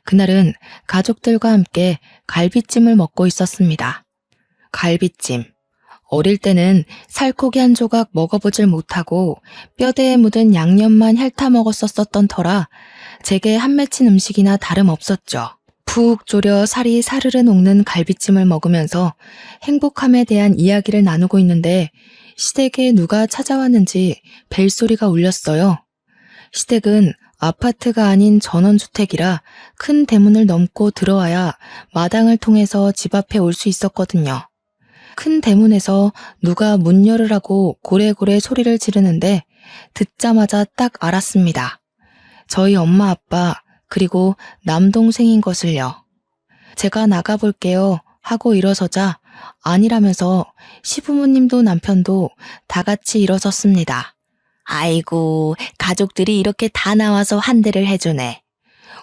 그날은 가족들과 함께 갈비찜을 먹고 있었습니다. 갈비찜. 어릴 때는 살코기 한 조각 먹어보질 못하고 뼈대에 묻은 양념만 핥아 먹었었던 터라 제게 한 맺힌 음식이나 다름없었죠. 푹 졸여 살이 사르르 녹는 갈비찜을 먹으면서 행복함에 대한 이야기를 나누고 있는데 시댁에 누가 찾아왔는지 벨소리가 울렸어요. 시댁은 아파트가 아닌 전원주택이라 큰 대문을 넘고 들어와야 마당을 통해서 집 앞에 올 수 있었거든요. 큰 대문에서 누가 문 열으라고 고래고래 소리를 지르는데 듣자마자 딱 알았습니다. 저희 엄마 아빠 그리고 남동생인 것을요. 제가 나가볼게요 하고 일어서자 아니라면서 시부모님도 남편도 다 같이 일어섰습니다. 아이고, 가족들이 이렇게 다 나와서 한 대를 해주네.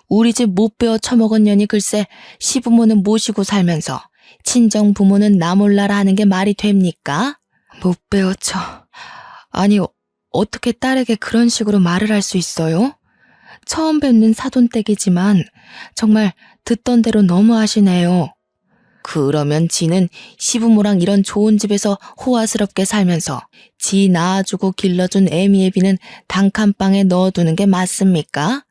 우리 집 못 배워 처먹은 년이 글쎄 시부모는 모시고 살면서 친정 부모는 나 몰라라 하는 게 말이 됩니까? 못 배워쳐. 아니, 어떻게 딸에게 그런 식으로 말을 할 수 있어요? 처음 뵙는 사돈댁이지만 정말 듣던 대로 너무 하시네요. 그러면 지는 시부모랑 이런 좋은 집에서 호화스럽게 살면서 지 낳아주고 길러준 애미애비는 단칸방에 넣어두는 게 맞습니까?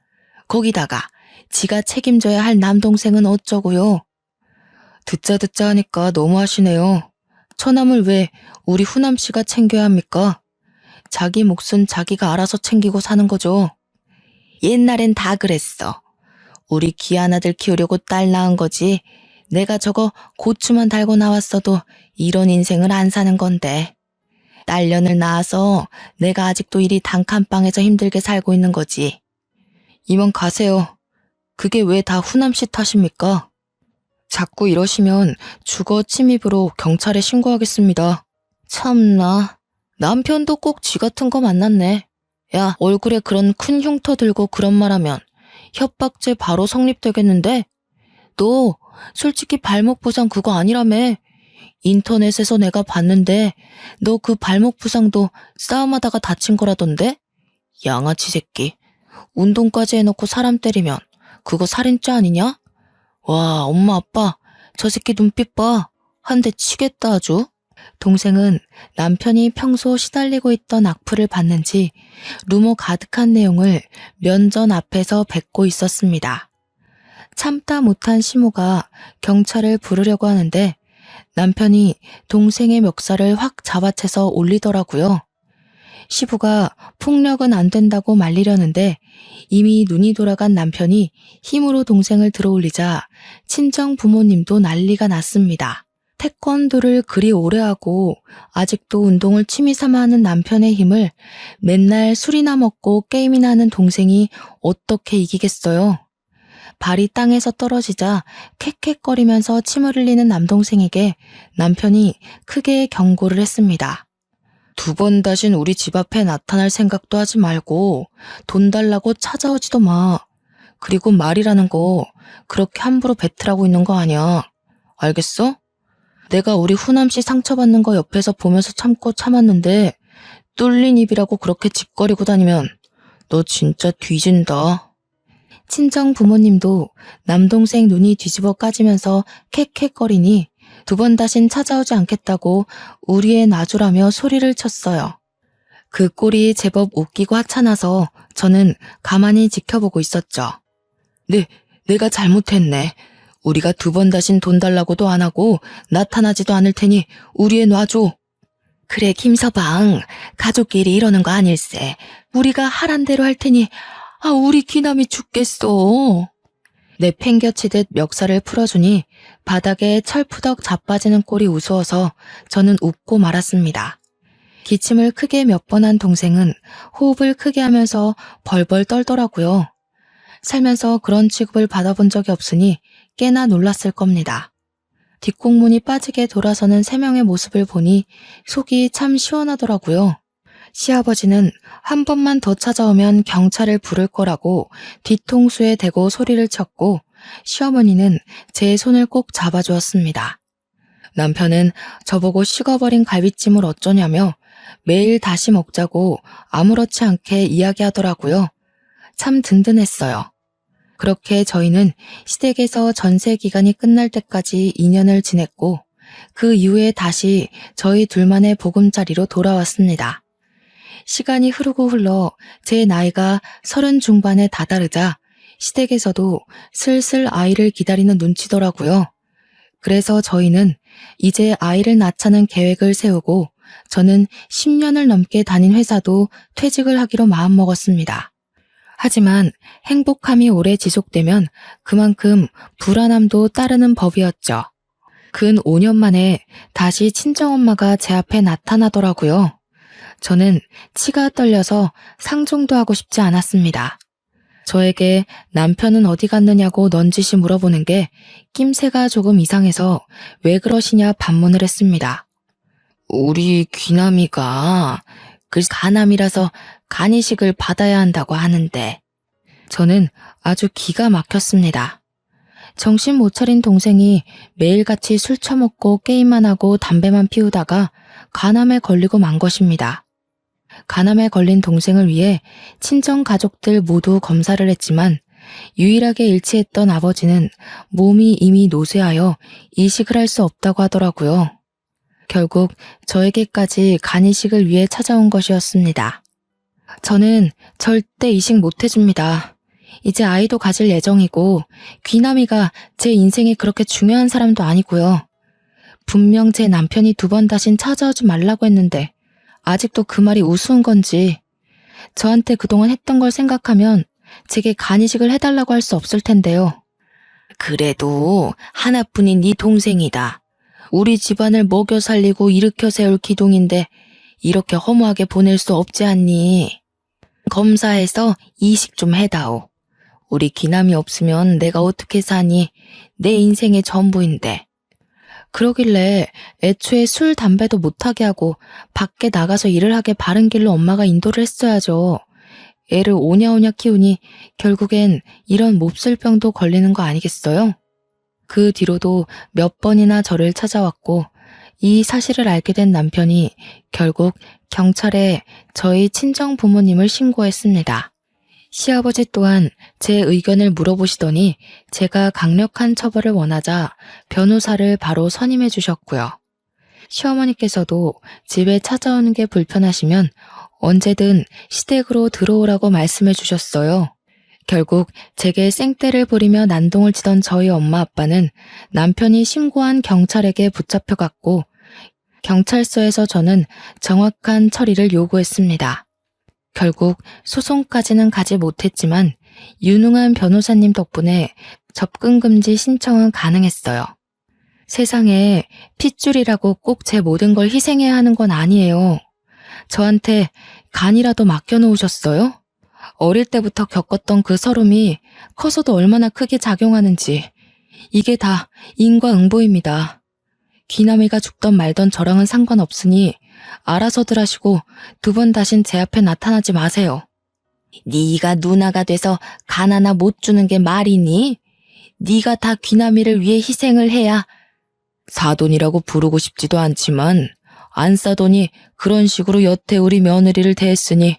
거기다가 지가 책임져야 할 남동생은 어쩌고요? 듣자 하니까 너무하시네요. 처남을 왜 우리 후남씨가 챙겨야 합니까? 자기 몫은 자기가 알아서 챙기고 사는 거죠. 옛날엔 다 그랬어. 우리 귀한 아들 키우려고 딸 낳은 거지. 내가 저거 고추만 달고 나왔어도 이런 인생을 안 사는 건데. 딸년을 낳아서 내가 아직도 이리 단칸방에서 힘들게 살고 있는 거지. 이만 가세요. 그게 왜 다 후남씨 탓입니까? 자꾸 이러시면 주거 침입으로 경찰에 신고하겠습니다. 참나, 남편도 꼭 쥐 같은 거 만났네. 야, 얼굴에 그런 큰 흉터 들고 그런 말하면 협박죄 바로 성립되겠는데? 너 솔직히 발목 부상 그거 아니라며. 인터넷에서 내가 봤는데 너 그 발목 부상도 싸움하다가 다친 거라던데? 양아치 새끼. 운동까지 해놓고 사람 때리면 그거 살인죄 아니냐? 와, 엄마 아빠 저 새끼 눈빛 봐. 한 대 치겠다 아주. 동생은 남편이 평소 시달리고 있던 악플을 봤는지 루머 가득한 내용을 면전 앞에서 뱉고 있었습니다. 참다 못한 시모가 경찰을 부르려고 하는데 남편이 동생의 멱살을 확 잡아채서 올리더라고요. 시부가 폭력은 안 된다고 말리려는데 이미 눈이 돌아간 남편이 힘으로 동생을 들어올리자 친정 부모님도 난리가 났습니다. 태권도를 그리 오래 하고 아직도 운동을 취미 삼아 하는 남편의 힘을 맨날 술이나 먹고 게임이나 하는 동생이 어떻게 이기겠어요? 발이 땅에서 떨어지자 캑캑거리면서 침을 흘리는 남동생에게 남편이 크게 경고를 했습니다. 2번 다신 우리 집 앞에 나타날 생각도 하지 말고 돈 달라고 찾아오지도 마. 그리고 말이라는 거 그렇게 함부로 뱉으라고 있는 거 아니야. 알겠어? 내가 우리 후남씨 상처받는 거 옆에서 보면서 참고 참았는데 뚫린 입이라고 그렇게 짓거리고 다니면 너 진짜 뒤진다. 친정 부모님도 남동생 눈이 뒤집어 까지면서 캑캑거리니 2번 다신 찾아오지 않겠다고 우리의 놔주라며 소리를 쳤어요. 그 꼴이 제법 웃기고 하찮아서 저는 가만히 지켜보고 있었죠. 내가 잘못했네. 우리가 2번 다신 돈 달라고도 안 하고 나타나지도 않을 테니 우리의 놔줘. 그래 김서방, 가족끼리 이러는 거 아닐세. 우리가 하란 대로 할 테니 우리 귀남이 죽겠어. 내팽겨치듯 멱살을 풀어주니 바닥에 철푸덕 자빠지는 꼴이 우스워서 저는 웃고 말았습니다. 기침을 크게 몇 번 한 동생은 호흡을 크게 하면서 벌벌 떨더라고요. 살면서 그런 취급을 받아본 적이 없으니 꽤나 놀랐을 겁니다. 뒷공문이 빠지게 돌아서는 3명의 모습을 보니 속이 참 시원하더라고요. 시아버지는 한 번만 더 찾아오면 경찰을 부를 거라고 뒤통수에 대고 소리를 쳤고 시어머니는 제 손을 꼭 잡아주었습니다. 남편은 저보고 식어버린 갈비찜을 어쩌냐며 매일 다시 먹자고 아무렇지 않게 이야기하더라고요. 참 든든했어요. 그렇게 저희는 시댁에서 전세 기간이 끝날 때까지 2년을 지냈고 그 이후에 다시 저희 둘만의 보금자리로 돌아왔습니다. 시간이 흐르고 흘러 제 나이가 30 중반에 다다르자 시댁에서도 슬슬 아이를 기다리는 눈치더라고요. 그래서 저희는 이제 아이를 낳자는 계획을 세우고 저는 10년을 넘게 다닌 회사도 퇴직을 하기로 마음먹었습니다. 하지만 행복함이 오래 지속되면 그만큼 불안함도 따르는 법이었죠. 근 5년 만에 다시 친정엄마가 제 앞에 나타나더라고요. 저는 치가 떨려서 상종도 하고 싶지 않았습니다. 저에게 남편은 어디 갔느냐고 넌지시 물어보는 게 낌새가 조금 이상해서 왜 그러시냐 반문을 했습니다. 우리 귀남이가 간암이라서 간이식을 받아야 한다고 하는데. 저는 아주 기가 막혔습니다. 정신 못 차린 동생이 매일같이 술 처먹고 게임만 하고 담배만 피우다가 간암에 걸리고 만 것입니다. 간암에 걸린 동생을 위해 친정 가족들 모두 검사를 했지만 유일하게 일치했던 아버지는 몸이 이미 노쇠하여 이식을 할 수 없다고 하더라고요. 결국 저에게까지 간이식을 위해 찾아온 것이었습니다. 저는 절대 이식 못 해줍니다. 이제 아이도 가질 예정이고 귀남이가 제 인생에 그렇게 중요한 사람도 아니고요. 분명 제 남편이 2번 다신 찾아오지 말라고 했는데 아직도 그 말이 우스운 건지 저한테 그동안 했던 걸 생각하면 제게 간이식을 해달라고 할 수 없을 텐데요. 그래도 하나뿐인 네 동생이다. 우리 집안을 먹여 살리고 일으켜 세울 기둥인데 이렇게 허무하게 보낼 수 없지 않니? 검사해서 이식 좀 해다오. 우리 귀남이 없으면 내가 어떻게 사니? 내 인생의 전부인데. 그러길래 애초에 술, 담배도 못하게 하고 밖에 나가서 일을 하게 바른 길로 엄마가 인도를 했어야죠. 애를 오냐오냐 키우니 결국엔 이런 몹쓸 병도 걸리는 거 아니겠어요? 그 뒤로도 몇 번이나 저를 찾아왔고 이 사실을 알게 된 남편이 결국 경찰에 저희 친정 부모님을 신고했습니다. 시아버지 또한 제 의견을 물어보시더니 제가 강력한 처벌을 원하자 변호사를 바로 선임해 주셨고요. 시어머니께서도 집에 찾아오는 게 불편하시면 언제든 시댁으로 들어오라고 말씀해 주셨어요. 결국 제게 생떼를 부리며 난동을 치던 저희 엄마 아빠는 남편이 신고한 경찰에게 붙잡혀갔고 경찰서에서 저는 정확한 처리를 요구했습니다. 결국 소송까지는 가지 못했지만 유능한 변호사님 덕분에 접근금지 신청은 가능했어요. 세상에 핏줄이라고 꼭 제 모든 걸 희생해야 하는 건 아니에요. 저한테 간이라도 맡겨놓으셨어요? 어릴 때부터 겪었던 그 서름이 커서도 얼마나 크게 작용하는지 이게 다 인과응보입니다. 귀남이가 죽던 말던 저랑은 상관없으니 알아서들 하시고 2번 다신 제 앞에 나타나지 마세요. 네가 누나가 돼서 간 하나 못 주는 게 말이니? 네가 다 귀남이를 위해 희생을 해야 사돈이라고 부르고 싶지도 않지만 안 싸더니 그런 식으로 여태 우리 며느리를 대했으니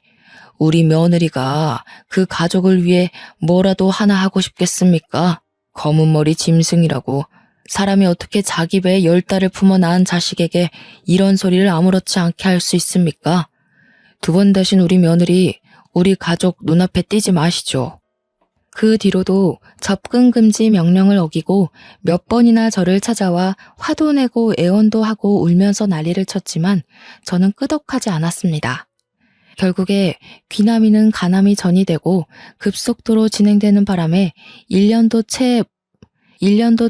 우리 며느리가 그 가족을 위해 뭐라도 하나 하고 싶겠습니까? 검은 머리 짐승이라고 사람이 어떻게 자기 배에 10달을 품어 낳은 자식에게 이런 소리를 아무렇지 않게 할 수 있습니까? 2번 다신 우리 며느리, 우리 가족 눈앞에 띄지 마시죠. 그 뒤로도 접근금지 명령을 어기고 몇 번이나 저를 찾아와 화도 내고 애원도 하고 울면서 난리를 쳤지만 저는 끄덕하지 않았습니다. 결국에 귀남이는 간암이 전이되고 급속도로 진행되는 바람에 1년도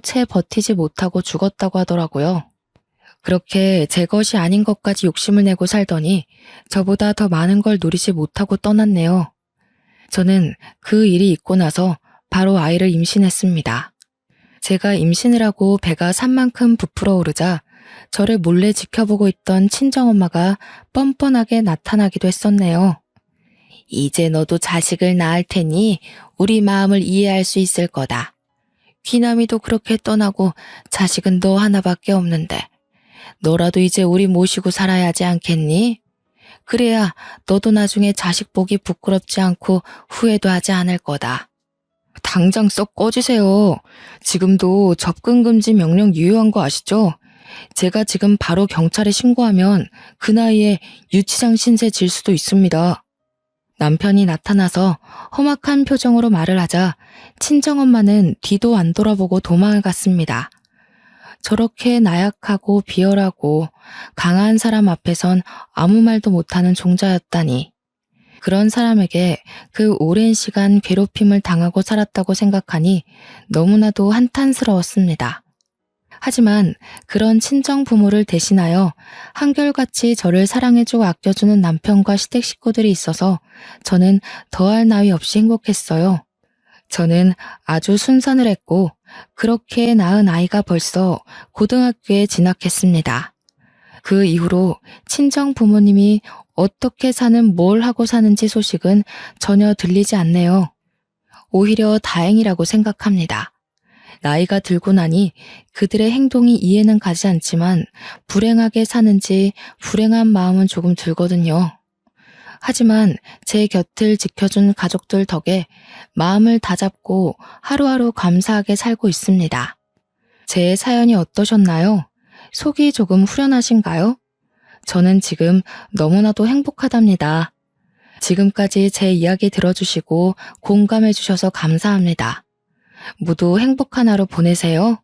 채 버티지 못하고 죽었다고 하더라고요. 그렇게 제 것이 아닌 것까지 욕심을 내고 살더니 저보다 더 많은 걸 누리지 못하고 떠났네요. 저는 그 일이 있고 나서 바로 아이를 임신했습니다. 제가 임신을 하고 배가 산 만큼 부풀어 오르자 저를 몰래 지켜보고 있던 친정엄마가 뻔뻔하게 나타나기도 했었네요. 이제 너도 자식을 낳을 테니 우리 마음을 이해할 수 있을 거다. 귀남이도 그렇게 떠나고 자식은 너 하나밖에 없는데 너라도 이제 우리 모시고 살아야 하지 않겠니? 그래야 너도 나중에 자식 보기 부끄럽지 않고 후회도 하지 않을 거다. 당장 썩 꺼지세요. 지금도 접근금지 명령 유효한 거 아시죠? 제가 지금 바로 경찰에 신고하면 그 나이에 유치장 신세 질 수도 있습니다. 남편이 나타나서 험악한 표정으로 말을 하자 친정엄마는 뒤도 안 돌아보고 도망을 갔습니다. 저렇게 나약하고 비열하고 강한 사람 앞에선 아무 말도 못하는 종자였다니. 그런 사람에게 그 오랜 시간 괴롭힘을 당하고 살았다고 생각하니 너무나도 한탄스러웠습니다. 하지만 그런 친정 부모를 대신하여 한결같이 저를 사랑해주고 아껴주는 남편과 시댁 식구들이 있어서 저는 더할 나위 없이 행복했어요. 저는 아주 순산을 했고 그렇게 낳은 아이가 벌써 고등학교에 진학했습니다. 그 이후로 친정 부모님이 어떻게 사는 뭘 하고 사는지 소식은 전혀 들리지 않네요. 오히려 다행이라고 생각합니다. 나이가 들고 나니 그들의 행동이 이해는 가지 않지만 불행하게 사는지 불행한 마음은 조금 들거든요. 하지만 제 곁을 지켜준 가족들 덕에 마음을 다잡고 하루하루 감사하게 살고 있습니다. 제 사연이 어떠셨나요? 속이 조금 후련하신가요? 저는 지금 너무나도 행복하답니다. 지금까지 제 이야기 들어주시고 공감해 주셔서 감사합니다. 모두 행복한 하루 보내세요.